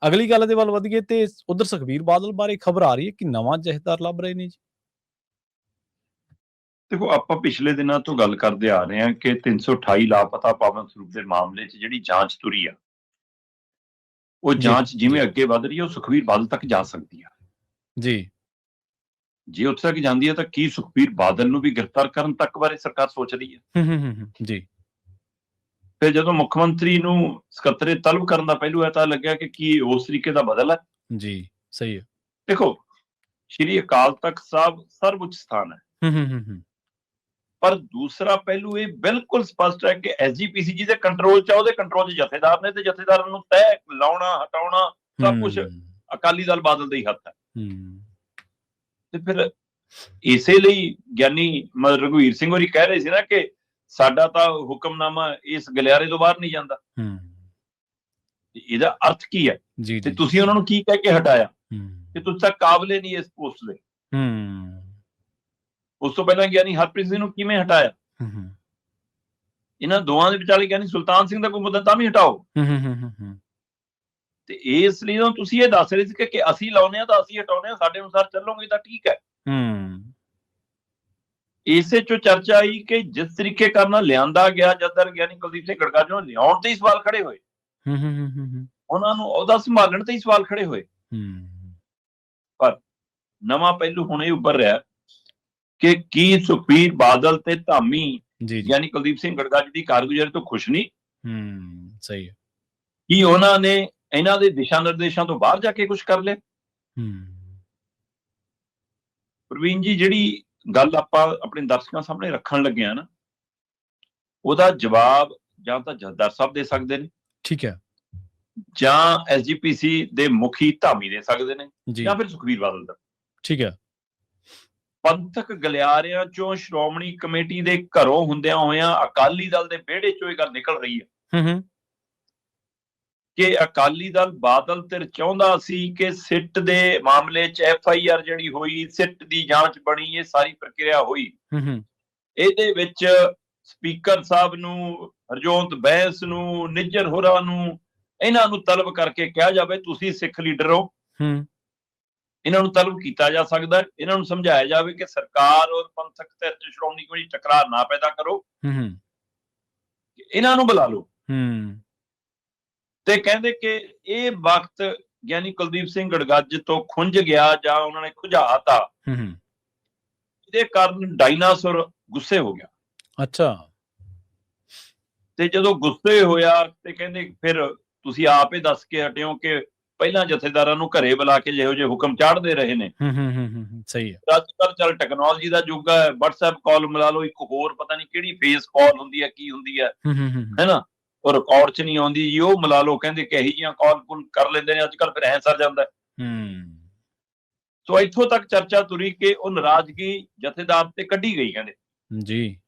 ਅਗਲੀ ਗੱਲ ਦੇ ਵੱਲ ਵਧੀਏ ਤੇ ਉਧਰ ਸੁਖਬੀਰ ਬਾਦਲ ਬਾਰੇ ਖਬਰ ਆ ਰਹੀ ਹੈ ਕਿ ਨਵਾਂ ਜਥੇਦਾਰ ਲੱਭ ਰਹੇ ਨੇ ਜੀ। ਦੇਖੋ, ਆਪਾਂ ਪਿਛਲੇ ਦਿਨਾਂ ਤੋਂ ਗੱਲ ਕਰਦੇ ਆ ਰਹੇ ਹਾਂ ਕਿ 328 ਲਾਪਤਾ ਪਾਵਨ ਸਰੂਪ ਦੇ ਮਾਮਲੇ 'ਚ ਜਿਹੜੀ ਜਾਂਚ ਤੁਰੀ ਆ, ਉਹ ਜੀ, ਜਾਂਚ ਜਿਵੇਂ ਅੱਗੇ ਵੱਧ ਰਹੀ ਹੈ, ਉਹ ਸੁਖਬੀਰ ਬਾਦਲ ਤੱਕ ਜਾ ਸਕਦੀ ਆ। ਜੀ। ਜੇ ਉੱਥੇ ਤੱਕ ਜਾਂਦੀ ਹੈ ਤਾਂ ਕੀ ਸੁਖਬੀਰ ਬਾਦਲ ਨੂੰ ਵੀ ਗ੍ਰਿਫਤਾਰ ਕਰਨ ਤੱਕ ਬਾਰੇ ਸਰਕਾਰ ਸੋਚ ਰਹੀ ਹੈ? ਜੀ। ਫਿਰ ਜਦੋਂ ਮੁੱਖ ਮੰਤਰੀ ਨੂੰ ਸਕੱਤਰੇ ਤਲਬ ਕਰਨ ਦਾ ਪਹਿਲੂ ਹੈ ਤਾਂ ਲੱਗਿਆ ਕਿ ਕੀ ਉਸ ਤਰੀਕੇ ਦਾ ਬਦਲ ਹੈ? ਜੀ, ਸਹੀ ਹੈ। ਦੇਖੋ, ਸ਼੍ਰੀ ਅਕਾਲ ਤਖਤ ਸਾਹਿਬ ਸਰਵਉੱਚ ਸਥਾਨ ਹੈ, ਪਰ ਦੂਸਰਾ ਪਹਿਲੂ ਇਹ ਬਿਲਕੁਲ ਸਪਸ਼ਟ ਹੈ ਕਿ ਐਸਜੀਪੀਸੀ ਜਿਹਦੇ ਕੰਟਰੋਲ 'ਚ ਆ, ਉਹਦੇ ਕੰਟਰੋਲ 'ਚ ਜਥੇਦਾਰ ਨੇ, ਤੇ ਜਥੇਦਾਰਾਂ ਨੂੰ ਤੈਅ ਲਾਉਣਾ, ਹਟਾਉਣਾ ਸਭ ਕੁਝ ਅਕਾਲੀ ਦਲ ਬਾਦਲ ਦੇ ਹੀ ਹੱਥ ਹੈ। ਤੇ ਫਿਰ ਇਸੇ ਲਈ ਗਿਆਨੀ ਰਘੁਵੀਰ ਸਿੰਘ ਹੋਰੀ ਕਹਿ ਰਹੇ ਸੀ ਨਾ ਕਿ ਸਾਡਾ ਤਾਂ ਹੁਕਮਨਾਮਾ ਇਸ ਗਲਿਆਰੇ ਤੋਂ ਬਾਹਰ ਨਹੀਂ ਜਾਂਦਾ। ਇਹਦਾ ਅਰਥ ਕੀ ਹੈ? ਤੇ ਤੁਸੀਂ ਉਹਨਾਂ ਨੂੰ ਕੀ ਕਹਿ ਕੇ ਹਟਾਇਆ ਕਿ ਤੁਸੀਂ ਤਾਂ ਕਾਬਲੇ ਨਹੀਂ ਇਸ ਪੋਸਟ ਦੇ। ਉਸ ਤੋਂ ਪਹਿਲਾਂ ਗਿਆਨੀ ਹਰਪ੍ਰੀਤ ਸਿੰਘ ਨੂੰ ਕਿਵੇਂ ਹਟਾਇਆ? ਇਹਨਾਂ ਦੋਵਾਂ ਦੇ ਵਿਚਾਲੇ ਗਿਆਨੀ ਸੁਲਤਾਨ ਸਿੰਘ ਦਾ ਕੋਈ ਮੁੱਦਾ ਤਾਂ ਵੀ ਹਟਾਓ। ਤੇ ਇਸ ਲਈ ਤੁਸੀਂ ਇਹ ਦੱਸ ਰਹੇ ਸੀ ਕਿ ਅਸੀਂ ਲਾਉਂਦੇ ਹਾਂ ਤਾਂ ਅਸੀਂ ਹਟਾਉਂਦੇ ਹਾਂ, ਸਾਡੇ ਅਨੁਸਾਰ ਚੱਲੋਗੇ ਤਾਂ ਠੀਕ ਹੈ। ਇਸੇ ਚੋਂ ਚਰਚਾ ਆਈ ਕਿ ਜਿਸ ਤਰੀਕੇ ਕਰਨਾ ਲਿਆਂਦਾ ਗਿਆ, ਜਦ ਗਿਆਨੀ ਕੁਲਦੀਪ ਸਿੰਘ ਗੜਗਾਜ ਨੂੰ ਲਿਆਉਣ ਤੇ ਹੀ ਸਵਾਲ ਖੜੇ ਹੋਏ, ਉਹਨਾਂ ਨੂੰ ਉਹਦਾ ਸੰਭਾਲਣ ਤੇ ਹੀ ਸਵਾਲ ਖੜੇ ਹੋਏ। ਪਰ ਨਵਾਂ ਪਹਿਲੂ ਹੁਣ ਇਹ ਉੱਭਰ ਰਿਹਾ ਕਿ ਕੀ ਸੁਖਬੀਰ ਬਾਦਲ ਤੇ ਧਾਮੀ ਯਾਨੀ ਕੁਲਦੀਪ ਸਿੰਘ ਗੜਗਾਜ ਦੀ ਕਾਰਗੁਜ਼ਾਰੀ ਤੋਂ ਖੁਸ਼ ਨਹੀਂ? ਸਹੀ ਹੈ। ਕੀ ਉਹਨਾਂ ਨੇ ਇਹਨਾਂ ਦੇ ਦਿਸ਼ਾ ਨਿਰਦੇਸ਼ਾਂ ਤੋਂ ਬਾਹਰ ਜਾ ਕੇ ਕੁਝ ਕਰ ਲਿਆ? ਪ੍ਰਵੀਨ ਜੀ, ਜਿਹੜੀ ਗੱਲ ਆਪਾਂ ਆਪਣੇ ਦਰਸ਼ਕਾਂ ਸਾਹਮਣੇ ਰੱਖਣ ਲੱਗੇ ਆ ਨਾ, ਉਹਦਾ ਜਵਾਬ ਜਾਂ ਤਾਂ ਜਥੇਦਾਰ ਸਾਹਿਬ ਦੇ ਸਕਦੇ ਨੇ, ਠੀਕ ਹੈ, ਜਾਂ ਐਸਜੀਪੀਸੀ ਦੇ ਮੁਖੀ ਧਾਮੀ ਦੇ ਸਕਦੇ ਨੇ, ਜਾਂ ਫਿਰ ਸੁਖਬੀਰ ਬਾਦਲ ਦਾ। ਠੀਕ ਹੈ। ਪੰਥਕ ਗਲਿਆਰਿਆਂ ਚੋਂ ਸ਼੍ਰੋਮਣੀ ਕਮੇਟੀ ਦੇ ਘਰੋਂ ਹੁੰਦਿਆਂ ਹੋਇਆਂ ਅਕਾਲੀ ਦਲ ਦੇ ਵਿਹੜੇ ਚੋਂ ਇਹ ਗੱਲ ਨਿਕਲ ਰਹੀ ਹੈ ਕਿ ਅਕਾਲੀ ਦਲ ਬਾਦਲ ਧਿਰ ਚਾਹੁੰਦਾ ਸੀ ਕਿ ਸਿੱਟ ਦੇ ਮਾਮਲੇ 'ਚ FIR ਜਿਹੜੀ ਹੋਈ, ਸਿੱਟ ਦੀ ਜਾਂਚ ਬਣੀ, ਇਹ ਸਾਰੀ ਪ੍ਰਕਿਰਿਆ ਹੋਈ, ਇਹਦੇ ਵਿੱਚ ਸਪੀਕਰ ਸਾਹਿਬ ਨੂੰ, ਹਰਜੋਤ ਬੈਂਸ ਨੂੰ, ਨਿੱਜਰ ਹੋਰਾਂ ਨੂੰ, ਇਹਨਾਂ ਨੂੰ ਤਲਬ ਕਰਕੇ ਕਿਹਾ ਜਾਵੇ ਤੁਸੀਂ ਸਿੱਖ ਲੀਡਰ ਹੋ, ਇਹਨਾਂ ਨੂੰ ਤਲਬ ਕੀਤਾ ਜਾ ਸਕਦਾ, ਇਹਨਾਂ ਨੂੰ ਸਮਝਾਇਆ ਜਾਵੇ ਕਿ ਸਰਕਾਰ ਔਰ ਪੰਥਕ ਧਿਰ 'ਚ ਸ਼੍ਰੋਮਣੀ ਕਮੇਟੀ ਟਕਰਾਅ ਨਾ ਪੈਦਾ ਕਰੋ, ਇਹਨਾਂ ਨੂੰ ਬੁਲਾ ਲਓ। ਤੇ ਕਹਿੰਦੇ ਕਿ ਇਹ ਵਕਤ ਗਿਆਨੀ ਕੁਲਦੀਪ ਸਿੰਘ ਗੜਗੱਜ ਤੋਂ ਖੁੰਝ ਗਿਆ, ਜਾਂ ਉਹਨਾਂ ਨੇ ਖੁਝਾਤਾ, ਇਹਦੇ ਕਾਰਨ ਡਾਇਨਾਸੌਰ ਗੁੱਸੇ ਹੋ ਗਿਆ। ਅੱਛਾ। ਤੇ ਜਦੋਂ ਗੁੱਸੇ ਹੋਇਆ ਤੇ ਕਹਿੰਦੇ ਫਿਰ ਤੁਸੀਂ ਆਪ ਹੀ ਦੱਸ ਕੇ ਹਟਿਓ ਕਿ ਪਹਿਲਾਂ ਜਥੇਦਾਰਾਂ ਨੂੰ ਘਰੇ ਬੁਲਾ ਕੇ ਜਿਹੋ ਜਿਹੇ ਹੁਕਮ ਚਾੜਦੇ ਰਹੇ ਨੇ। ਸਹੀ ਹੈ। ਅੱਜ ਕੱਲ੍ਹ ਚੱਲ ਟੈਕਨੋਲੋਜੀ ਦਾ ਯੁੱਗ ਹੈ, WhatsApp ਕਾਲ ਮਿਲਾ ਲਓ, ਇੱਕ ਹੋਰ ਪਤਾ ਨਹੀਂ ਕਿਹੜੀ ਫੇਸ ਕਾਲ ਹੁੰਦੀ ਹੈ, ਕੀ ਹੁੰਦੀ ਹੈ, ਹੈਨਾ, ਉਹ ਰਿਕਾਰਡ 'ਚ ਨਹੀਂ ਆਉਂਦੀ ਜੀ, ਉਹ ਮਿਲਾ ਲਓ। ਕਹਿੰਦੇ ਕਿ ਇਹੋ ਜਿਹੀਆਂ ਕਾਲ ਕੁਲ ਕਰ ਲੈਂਦੇ ਨੇ ਅੱਜ ਕੱਲ੍ਹ, ਫਿਰ ਐਂ ਸਰ ਜਾਂਦਾ। ਸੋ ਇੱਥੋਂ ਤੱਕ ਚਰਚਾ ਤੁਰੀ ਕਿ ਉਹ ਨਾਰਾਜ਼ਗੀ ਜਥੇਦਾਰ ਤੇ ਕੱਢੀ ਗਈ, ਕਹਿੰਦੇ ਜੀ।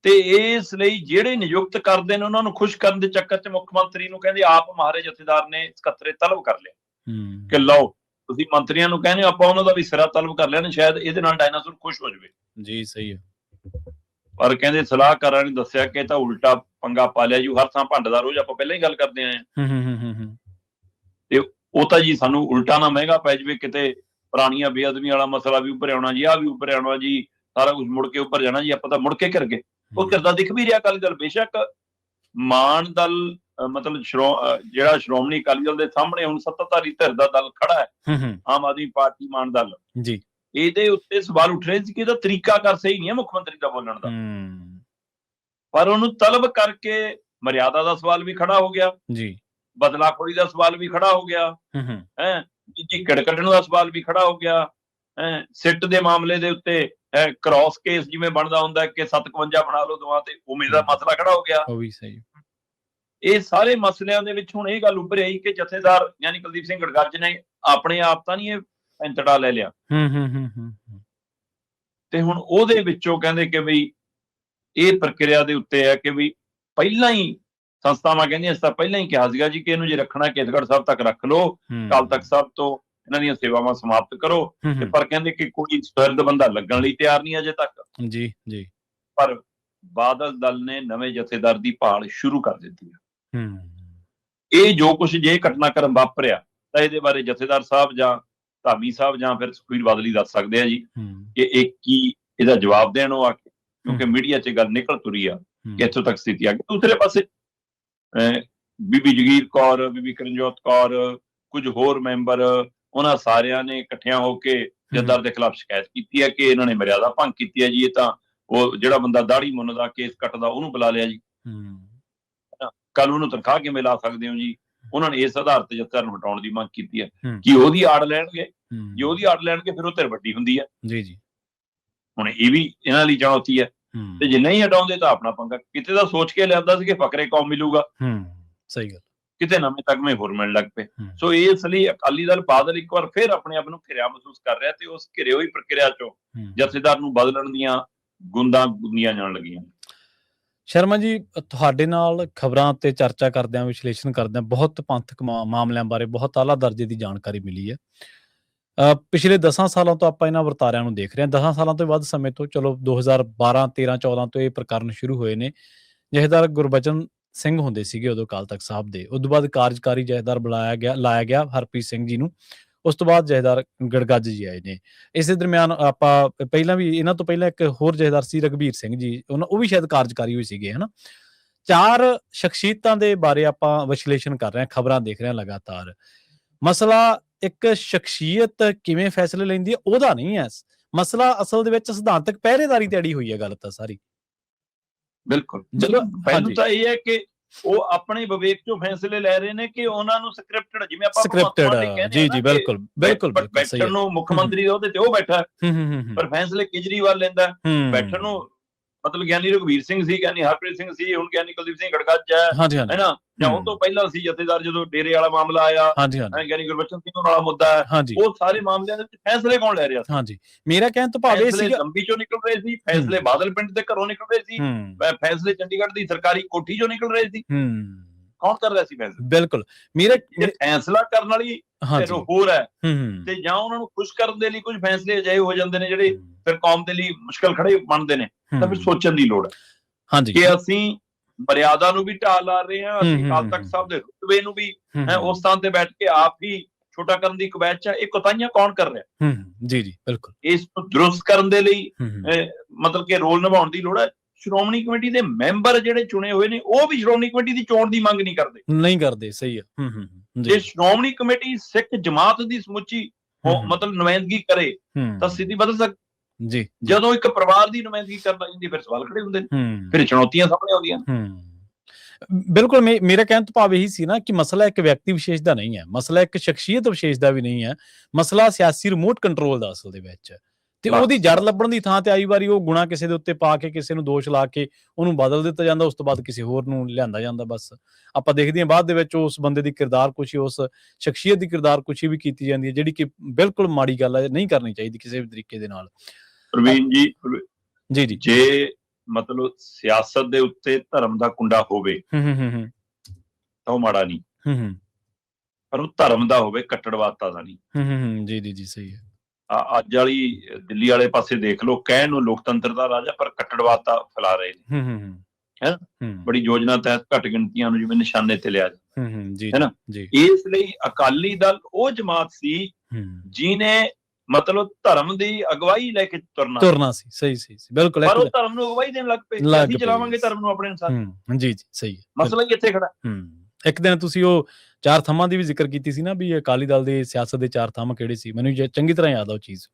ਤੇ ਇਸ ਲਈ ਜਿਹੜੇ ਨਿਯੁਕਤ ਕਰਦੇ ਨੇ ਉਹਨਾਂ ਨੂੰ ਖੁਸ਼ ਕਰਨ ਦੇ ਚੱਕਰ 'ਚ ਮੁੱਖ ਮੰਤਰੀ ਨੂੰ ਕਹਿੰਦੇ ਆਪ ਮਹਾਰੇ ਜਥੇਦਾਰ ਨੇ ਸਕੱਤਰੇ ਤਲਬ ਕਰ ਲਿਆ ਕਿ ਲਓ ਤੁਸੀਂ ਮੰਤਰੀਆਂ ਨੂੰ ਕਹਿੰਦੇ ਆਪਾਂ ਉਹਨਾਂ ਦਾ ਵੀ ਸਿਰਾ ਤਲਬ ਕਰ ਲਿਆ ਨੇ, ਸ਼ਾਇਦ ਇਹਦੇ ਨਾਲ ਡਾਇਨਾਸੌਰ ਖੁਸ਼ ਹੋ ਜਾਵੇ। ਜੀ ਸਹੀ ਹੈ। ਪਰ ਕਹਿੰਦੇ ਸਲਾਹਕਾਰਾਂ ਨੇ ਦੱਸਿਆ ਕਿ ਤਾਂ ਉਲਟਾ ਪੰਗਾ ਪਾ ਲਿਆ ਜੀ, ਹਰ ਥਾਂ ਭੰਡ ਦਾ ਰੋਜ਼ ਆਪਾਂ ਪਹਿਲਾਂ ਹੀ ਗੱਲ ਕਰਦੇ ਆਏ ਹਾਂ, ਤੇ ਉਹ ਤਾਂ ਜੀ ਸਾਨੂੰ ਉਲਟਾ ਨਾ ਮਹਿੰਗਾ ਪੈ ਜਾਵੇ, ਕਿਤੇ ਪੁਰਾਣੀਆਂ ਬੇਅਦਬੀ ਵਾਲਾ ਮਸਲਾ ਵੀ ਉੱਭਰ ਆਉਣਾ ਜੀ, ਆਹ ਵੀ ਉੱਭਰ ਆਉਣਾ ਜੀ, ਸਾਰਾ ਕੁਝ ਮੁੜ ਕੇ ਉੱਭਰ ਜਾਣਾ ਜੀ, ਆਪਾਂ ਤਾਂ ਮੁੜ ਕੇ ਘਿਰ ਗਏ। ਉਹ ਘਿਰਦਾ ਦਿਖ ਵੀ ਰਿਹਾ ਅਕਾਲੀ ਦਲ, ਬੇਸ਼ੱਕ ਮਾਨ ਦਲ ਮਤਲਬ ਜਿਹੜਾ ਸ਼੍ਰੋਮਣੀ ਅਕਾਲੀ ਦਲ ਦੇ ਸਾਹਮਣੇ ਹੁਣ ਸੱਤਾਧਾਰੀ ਧਿਰ ਦਾ ਦਲ ਖੜਾ ਹੈ, ਆਮ ਆਦਮੀ ਪਾਰਟੀ ਮਾਨ ਦਲ ਜੀ, ਇਹਦੇ ਉੱਤੇ ਸਵਾਲ ਉੱਠ ਰਹੇ ਸੀ ਕਿ ਇਹਦਾ ਤਰੀਕਾਕਾਰ ਸਹੀ ਨਹੀਂ ਹੈ ਮੁੱਖ ਮੰਤਰੀ ਦਾ ਬੋਲਣ ਦਾ। ਪਰ ਉਹਨੂੰ ਤਲਬ ਕਰਕੇ ਮਰਿਆਦਾ ਦਾ ਸਵਾਲ ਵੀ ਖੜਾ ਹੋ ਗਿਆ ਜੀ, ਬਦਲਾਖੋਰੀ ਦਾ ਸਵਾਲ ਵੀ ਖੜਾ ਹੋ ਗਿਆ, ਹੈ ਜੀ, ਕੱਢਣ ਦਾ ਸਵਾਲ ਵੀ ਖੜਾ ਹੋ ਗਿਆ, ਸਿੱਟ ਦੇ ਮਾਮਲੇ ਦੇ ਉੱਤੇ ਕ੍ਰਾਸ ਕੇਸ ਜਿਵੇਂ ਬਣਦਾ ਹੁੰਦਾ ਕਿ 57 ਬਣਾ ਲਓ ਦੋਵਾਂ ਤੇ, ਉਵੇਂ ਦਾ ਮਸਲਾ ਖੜਾ ਹੋ ਗਿਆ। ਉਹ ਵੀ ਸਹੀ। ਇਹ ਸਾਰੇ ਮਸਲਿਆਂ ਦੇ ਵਿੱਚ ਹੁਣ ਇਹ ਗੱਲ ਉੱਭਰ ਆਈ ਕਿ ਜਥੇਦਾਰ ਯਾਨੀ ਕੁਲਦੀਪ ਸਿੰਘ ਗੜਗੱਜ ਨੇ ਆਪਣੇ ਆਪ ਤਾਂ ਨਹੀਂ ਇਹ ਪੈਂਤੜਾ ਲੈ ਲਿਆ, ਤੇ ਹੁਣ ਉਹਦੇ ਵਿੱਚੋਂ ਕਹਿੰਦੇ ਕਿ ਬਈ ਇਹ ਪ੍ਰਕਿਰਿਆ ਦੇ ਉੱਤੇ ਹੈ ਕਿ ਵੀ ਪਹਿਲਾਂ ਹੀ ਸੰਸਥਾਵਾਂ ਕਹਿੰਦੀਆਂ ਇਸ ਤਾਂ ਪਹਿਲਾਂ ਹੀ ਕਿਹਾ ਸੀਗਾ ਜੀ ਕਿ ਇਹਨੂੰ ਜੇ ਰੱਖਣਾ ਕੇਸਗੜ੍ਹ ਸਾਹਿਬ ਤੱਕ ਰੱਖ ਲਓ, ਅਕਾਲ ਤਖਤ ਸਾਹਿਬ ਤੋਂ ਇਹਨਾਂ ਦੀਆਂ ਸੇਵਾਵਾਂ ਸਮਾਪਤ ਕਰੋ, ਤੇ ਪਰ ਕਹਿੰਦੇ ਕਿ ਕੋਈ ਸੁਹਿਰਦ ਬੰਦਾ ਲੱਗਣ ਲਈ ਤਿਆਰ ਨਹੀਂ ਅਜੇ ਤੱਕ ਜੀ ਜੀ। ਪਰ ਬਾਦਲ ਦਲ ਨੇ ਨਵੇਂ ਜਥੇਦਾਰ ਦੀ ਭਾਲ ਸ਼ੁਰੂ ਕਰ ਦਿੱਤੀ ਹੈ। ਇਹ ਜੋ ਕੁਝ ਜੇ ਘਟਨਾਕ੍ਰਮ ਵਾਪਰਿਆ ਤਾਂ ਇਹਦੇ ਬਾਰੇ ਜਥੇਦਾਰ ਸਾਹਿਬ ਜਾਂ ਧਾਮੀ ਸਾਹਿਬ ਜਾਂ ਫਿਰ ਸੁਖਬੀਰ ਬਾਦਲ ਹੀ ਦੱਸ ਸਕਦੇ ਆ ਜੀ ਕਿ ਇਹ ਕੀ ਇਹਦਾ ਜਵਾਬ ਦੇਣ ਉਹ ਆ ਕੇ, ਕਿਉਂਕਿ ਮੀਡੀਆ 'ਚ ਗੱਲ ਨਿਕਲ ਤੁਰੀ ਆ ਕਿ ਇੱਥੋਂ ਤੱਕ ਸਥਿਤੀ ਆ ਗਈ। ਦੂਸਰੇ ਪਾਸੇ ਬੀਬੀ ਜਗੀਰ ਕੌਰ, ਬੀਬੀ ਕਰਨਜੋਤ ਕੌਰ, ਕੁਝ ਹੋਰ ਮੈਂਬਰ, ਉਹਨਾਂ ਸਾਰਿਆਂ ਨੇ ਇਕੱਠਿਆਂ ਹੋ ਕੇ ਜਥੇਦਾਰ ਦੇ ਖਿਲਾਫ ਸ਼ਿਕਾਇਤ ਕੀਤੀ ਹੈ ਕਿ ਇਹਨਾਂ ਨੇ ਮਰਿਆਦਾ ਭੰਗ ਕੀਤੀ ਹੈ ਜੀ। ਇਹ ਤਾਂ ਉਹ ਜਿਹੜਾ ਬੰਦਾ ਦਾੜੀ ਮੁੰਨ ਦਾ ਕੇਸ ਕੱਟਦਾ ਉਹਨੂੰ ਬੁਲਾ ਲਿਆ ਜੀ, ਕੱਲ ਉਹਨੂੰ ਤਨਖਾਹ ਕਿਵੇਂ ਲਾ ਸਕਦੇ ਹੋ ਜੀ। ਉਹਨਾਂ ਨੇ ਇਸ ਆਧਾਰ ਤੇ ਜਥੇਦਾਰ ਨੂੰ ਹਟਾਉਣ ਦੀ ਮੰਗ ਕੀਤੀ ਹੈ ਕਿ ਉਹਦੀ ਆੜ ਲੈਣਗੇ। ਜੇ ਉਹਦੀ ਆੜ ਲੈਣਗੇ ਫਿਰ ਉਹ ਧਿਰ ਵੱਡੀ ਹੁੰਦੀ ਹੈ ਜੀ ਜੀ। ਹੁਣ ਇਹ ਵੀ ਇਹਨਾਂ ਲਈ ਚੁਣੌਤੀ ਹੈ, ਤੇ ਜੇ ਨਹੀਂ ਹਟਾਉਂਦੇ ਤਾਂ ਆਪਣਾ ਪੰਗਾ। ਕਿਤੇ ਤਾਂ ਸੋਚ ਕੇ ਲਿਆਂਦਾ ਸੀ ਕਿ ਫਕਰੇ ਕੌਮ ਮਿਲੂਗਾ, ਸਹੀ ਗੱਲ, ਕਿਤੇ ਨਵੇਂ ਤਗਮੇ ਹੋਰ ਮਿਲਣ ਲੱਗ ਪਏ। ਸੋ ਇਸ ਲਈ ਅਕਾਲੀ ਦਲ ਬਾਦਲ ਇੱਕ ਵਾਰ ਫਿਰ ਆਪਣੇ ਆਪ ਨੂੰ ਘਿਰਿਆ ਮਹਿਸੂਸ ਕਰ ਰਿਹਾ, ਤੇ ਉਸ ਘਿਰੇ ਹੋਈ ਪ੍ਰਕਿਰਿਆ ਚੋਂ ਜਥੇਦਾਰ ਨੂੰ ਬਦਲਣ ਦੀਆਂ ਗੁੰਦਾਂ ਗੁੰਦੀਆਂ ਜਾਣ ਲੱਗੀਆਂ। ਸ਼ਰਮਾ ਜੀ, ਤੁਹਾਡੇ ਨਾਲ ਖਬਰਾਂ ਤੇ ਚਰਚਾ ਕਰਦਿਆਂ, ਵਿਸ਼ਲੇਸ਼ਣ ਕਰਦਿਆਂ ਬਹੁਤ ਪੰਥਕ ਮਾਮਲਿਆਂ ਬਾਰੇ ਬਹੁਤ ਆਲਾ ਦਰਜੇ ਦੀ ਜਾਣਕਾਰੀ ਮਿਲੀ ਹੈ। ਪਿਛਲੇ 10 ਸਾਲਾਂ ਤੋਂ ਆਪਾਂ ਇਹਨਾਂ ਵਰਤਾਰਿਆਂ ਨੂੰ ਦੇਖ ਰਹੇ ਹਾਂ। 10 ਸਾਲਾਂ ਤੋਂ ਵੱਧ ਸਮੇਂ ਤੋਂ, ਚਲੋ 2012, 13, 14 ਤੋਂ ਇਹ ਪ੍ਰਕਰਨ ਸ਼ੁਰੂ ਹੋਏ ਨੇ। ਜਥੇਦਾਰ ਗੁਰਬਚਨ ਸਿੰਘ ਹੁੰਦੇ ਸੀਗੇ ਉਦੋਂ ਅਕਾਲ ਤਖਤ ਸਾਹਿਬ ਦੇ। ਉਸ ਤੋਂ ਬਾਅਦ ਕਾਰਜਕਾਰੀ ਜਥੇਦਾਰ ਲਾਇਆ ਗਿਆ ਹਰਪ੍ਰੀਤ ਸਿੰਘ ਜੀ ਨੂੰ। ਉਸ ਤੋਂ ਬਾਅਦ ਜਥੇਦਾਰ ਗੜਗੱਜ ਜੀ ਆਏ ਨੇ। ਇਸੇ ਦਰਮਿਆਨ ਆਪਾਂ ਪਹਿਲਾਂ ਵੀ, ਇਹਨਾਂ ਤੋਂ ਪਹਿਲਾਂ ਇੱਕ ਹੋਰ ਜਥੇਦਾਰ ਸੀ ਰਘਬੀਰ ਸਿੰਘ ਜੀ, ਉਹ ਵੀ ਸ਼ਾਇਦ ਕਾਰਜਕਾਰੀ ਹੋਏ ਸੀਗੇ, ਹਨਾ। 4 ਸ਼ਖਸੀਅਤਾਂ ਦੇ ਬਾਰੇ ਆਪਾਂ ਵਿਸ਼ਲੇਸ਼ਣ ਕਰ ਰਹੇ ਹਾਂ, ਖਬਰਾਂ ਦੇਖ ਰਹੇ ਹਾਂ ਲਗਾਤਾਰ। ਮਸਲਾ ਇੱਕ ਸ਼ਖਸੀਅਤ ਕਿਵੇਂ ਫੈਸਲੇ ਲੈਂਦੀ ਹੈ ਉਹਦਾ ਨਹੀਂ ਹੈ, ਮਸਲਾ ਅਸਲ ਦੇ ਵਿੱਚ ਸਿਧਾਂਤਕ ਪਹਿਰੇਦਾਰੀ ਤੇ ਅੜੀ ਹੋਈ ਹੈ ਗੱਲ ਤਾਂ ਸਾਰੀ। ਬਿਲਕੁਲ, ਚਲੋ ਪਹਿਲਾਂ ਤਾਂ ਇਹ ਹੈ ਕਿ ਉਹ ਆਪਣੇ ਵਿਵੇਕ ਚੋਂ ਫੈਸਲੇ ਲੈ ਰਹੇ ਨੇ ਕਿ ਉਹਨਾਂ ਨੂੰ ਸਕ੍ਰਿਪਟਡ, ਜਿਵੇਂ ਆਪਾਂ ਸਕ੍ਰਿਪਟਡ, ਜੀ ਜੀ, ਬਿਲਕੁਲ ਬਿਲਕੁਲ, ਬੈਠਣ ਨੂੰ ਮੁੱਖ ਮੰਤਰੀ ਦੇ ਉਹਦੇ ਤੇ ਉਹ ਬੈਠਾ, ਪਰ ਫੈਸਲੇ ਕੇਜਰੀਵਾਲ ਲੈਂਦਾ। ਬੈਠਣ ਨੂੰ ਮਤਲਬ ਗਿਆਨੀ ਰਘਬੀਰ ਸਿੰਘ ਸੀ, ਗਿਆਨੀ ਹਰਪ੍ਰੀਤ ਸਿੰਘ ਸੀ, ਹੁਣ ਗਿਆਨੀ ਕੁਲਦੀਪ ਸਿੰਘ ਗੜਗੱਜ ਹੈ ਨਾ, ਜਾਂ ਉਹ ਤੋਂ ਪਹਿਲਾਂ ਸੀ ਜਥੇਦਾਰ ਜਦੋਂ ਡੇਰੇ ਵਾਲਾ ਮਾਮਲਾ ਆਇਆ, ਗਿਆਨੀ ਗੁਰਬਚਨ ਸਿੰਘ ਵਾਲਾ ਮੁੱਦਾ ਹੈ, ਉਹ ਸਾਰੇ ਮਾਮਲਿਆਂ ਦੇ ਵਿੱਚ ਫੈਸਲੇ ਕੌਣ ਲੈ ਰਿਹਾ ਸੀ? ਹਾਂਜੀ, ਮੇਰਾ ਕਹਿਣ ਤੋਂ ਭਾਵ ਇਹ ਸੀ ਲੰਬੀ ਚੋਂ ਨਿਕਲ ਰਹੇ ਸੀ ਫੈਸਲੇ, ਬਾਦਲ ਪਿੰਡ ਦੇ ਘਰੋਂ ਨਿਕਲ ਰਹੇ ਸੀ ਫੈਸਲੇ, ਚੰਡੀਗੜ੍ਹ ਦੀ ਸਰਕਾਰੀ ਕੋਠੀ ਚੋਂ ਨਿਕਲ ਰਹੇ ਸੀ। ਕੌਣ ਕਰ ਰਿਹਾ ਸੀ ਫੈਸਲੇ? ਬਿਲਕੁਲ, ਮੇਰੇ ਫੈਸਲਾ ਕਰਨ ਵਾਲੀ ਹੋਰ ਹੈ, ਤੇ ਜਾਂ ਉਹਨਾਂ ਨੂੰ ਖੁਸ਼ ਕਰਨ ਦੇ ਲਈ ਕੁਝ ਫੈਸਲੇ ਅਜਿਹੇ ਹੋ ਜਾਂਦੇ ਨੇ ਜਿਹੜੇ ਫਿਰ ਕੌਮ ਦੇ ਲਈ ਮੁਸ਼ਕਲ ਖੜੇ ਬਣਦੇ ਨੇ। ਤਾਂ ਫਿਰ ਸੋਚਣ ਦੀ ਲੋੜ ਹੈ ਕਿ ਅਸੀਂ ਮਰਿਆਦਾ ਨੂੰ ਵੀ ਢਾਲ ਲਾ ਰਹੇ ਹਾਂ, ਅਸੀਂ ਅਕਾਲ ਤਖਤ ਸਾਹਿਬ ਦੇ ਰੁਤਬੇ ਨੂੰ ਵੀ ਉਸ ਥਾਂ ਤੇ ਬੈਠ ਕੇ ਆਪ ਹੀ ਛੋਟਾ ਕਰਨ ਦੀ ਕਵਾਇਦ ਚ। ਇਹ ਕੋਤਾਹੀਆਂ ਕੌਣ ਕਰ ਰਿਹਾ? ਜੀ ਜੀ, ਬਿਲਕੁਲ। ਇਸ ਨੂੰ ਦਰੁਸਤ ਕਰਨ ਦੇ ਲਈ ਮਤਲਬ ਕਿ ਰੋਲ ਨਿਭਾਉਣ ਦੀ ਲੋੜ ਹੈ। ਸ਼੍ਰੋਮਣੀ ਕਮੇਟੀ ਦੇ ਮੈਂਬਰ ਜਿਹੜੇ ਚੁਣੇ ਹੋਏ ਨੇ ਉਹ ਵੀ ਸ਼੍ਰੋਮਣੀ ਕਮੇਟੀ ਦੀ ਚੋਣ ਦੀ ਮੰਗ ਨਹੀਂ ਕਰਦੇ। ਸਹੀ ਹੈ। ਜੇ ਸ਼੍ਰੋਮਣੀ ਕਮੇਟੀ ਸਿੱਖ ਜਮਾਤ ਦੀ ਸਮੁੱਚੀ ਮਤਲਬ ਨੁਮਾਇੰਦਗੀ ਕਰੇ ਤਾਂ ਸਥਿਤੀ ਬਦਲ ਸਕਦੀ ਜੀ। ਜਦੋਂ ਇੱਕ ਪਰਿਵਾਰ ਦੀ ਨੁਮਾਇੰਦਗੀ ਕਰਨ ਲੱਗ ਜਾਂਦੀ ਫਿਰ ਸਵਾਲ ਖੜੇ ਹੁੰਦੇ ਨੇ, ਫਿਰ ਚੁਣੌਤੀਆਂ ਸਾਹਮਣੇ ਆਉਂਦੀਆਂ। ਬਿਲਕੁਲ, ਮੇਰਾ ਕਹਿਣ ਤੋਂ ਭਾਵ ਇਹੀ ਸੀ ਨਾ ਕਿ ਮਸਲਾ ਇੱਕ ਵਿਅਕਤੀ ਵਿਸ਼ੇਸ਼ ਦਾ ਨਹੀਂ ਹੈ, ਮਸਲਾ ਇੱਕ ਸ਼ਖਸੀਅਤ ਵਿਸ਼ੇਸ਼ ਦਾ ਵੀ ਨਹੀਂ ਹੈ, ਮਸਲਾ ਸਿਆਸੀ ਰਿਮੋਟ ਕੰਟਰੋਲ ਦਾ ਅਸਲ ਦੇ ਵਿੱਚ। ਤੇ ਉਹਦੀ ਜੜ ਲੱਭਣ ਦੀ ਥਾਂ ਤੇ ਆਈ ਵਾਰੀ ਉਹ ਗੁਣਾ ਕਿਸੇ ਦੇ ਉੱਤੇ ਪਾ ਕੇ, ਕਿਸੇ ਨੂੰ ਦੋਸ਼ ਲਾ ਕੇ ਉਹਨੂੰ ਬਦਲ ਦਿੱਤਾ ਜਾਂਦਾ, ਉਸ ਤੋਂ ਬਾਅਦ ਕਿਸੇ ਹੋਰ ਨੂੰ ਲਿਆਂਦਾ ਜਾਂਦਾ। ਬਸ ਆਪਾਂ ਦੇਖਦੇ ਹਾਂ ਬਾਅਦ ਦੇ ਵਿੱਚ ਉਸ ਬੰਦੇ ਦੀ ਕਿਰਦਾਰਕੁਸ਼ੀ, ਉਸ ਸ਼ਖਸੀਅਤ ਦੀ ਕਿਰਦਾਰਕੁਸ਼ੀ ਵੀ ਕੀਤੀ ਜਾਂਦੀ ਹੈ, ਜਿਹੜੀ ਕਿ ਬਿਲਕੁਲ ਮਾੜੀ ਗੱਲ ਹੈ, ਨਹੀਂ ਕਰਨੀ ਚਾਹੀਦੀ ਕਿਸੇ ਵੀ ਤਰੀਕੇ ਦੇ ਨਾਲ। ਪ੍ਰਵੀਨ ਜੀ, ਜੇ ਮਤਲਬ ਸਿਆਸਤ ਦੇ ਉੱਤੇ ਧਰਮ ਦਾ ਕੁੰਡਾ ਹੋਵੇ ਤਾਂ ਉਹ ਮਾੜਾ ਨਹੀਂ, ਪਰ ਉਹ ਧਰਮ ਦਾ ਹੋਵੇ, ਕੱਟੜਵਾਦਤਾ ਦਾ ਨਹੀਂ। ਜੀ ਜੀ ਜੀ, ਸਹੀ ਹੈ। ਅੱਜ ਵਾਲੀ ਦਿੱਲੀ ਵਾਲੇ ਪਾਸੇ ਦੇਖ ਲਓ, ਕਹਿਣ ਨੂੰ ਲੋਕਤੰਤਰ ਦਾ ਰਾਜਾ, ਪਰ ਕੱਟੜਵਾਦਤਾ ਫੈਲਾ ਰਹੇ ਨੇ, ਬੜੀ ਯੋਜਨਾ ਤਹਿਤ ਘੱਟ ਗਿਣਤੀਆਂ ਨੂੰ ਜਿਵੇਂ ਨਿਸ਼ਾਨੇ ਤੇ ਲਿਆ ਹੈ ਨਾ। ਇਸ ਲਈ ਅਕਾਲੀ ਦਲ ਉਹ ਜਮਾਤ ਸੀ ਜਿਹਨੇ ਮਤਲਬ ਧਰਮ ਦੀ ਅਗਵਾਈ ਲੈ ਕੇ ਤੁਰਨਾ ਸੀ। ਸਹੀ, ਬਿਲਕੁਲ। ਪਰ ਉਹ ਧਰਮ ਨੂੰ ਅਗਵਾਈ ਦੇਣ ਲੱਗ ਪਏ, ਅਸੀਂ ਚਲਾਵਾਂਗੇ ਧਰਮ ਨੂੰ ਆਪਣੇ ਅਨੁਸਾਰ। ਜੀ ਜੀ, ਸਹੀ ਹੈ। ਮਸਲਾ ਹੀ ਇੱਥੇ ਖੜਾ। ਇੱਕ ਦਿਨ ਤੁਸੀਂ ਉਹ 4 ਥੰਮਾਂ ਦੀ ਵੀ ਜ਼ਿਕਰ ਕੀਤੀ ਸੀ ਨਾ, ਵੀ ਅਕਾਲੀ ਦਲ ਦੇ ਸਿਆਸਤ ਦੇ 4 ਥੰਮ ਕਿਹੜੇ ਸੀ, ਮੈਨੂੰ ਚੰਗੀ ਤਰ੍ਹਾਂ ਯਾਦ ਆ ਉਹ ਚੀਜ਼।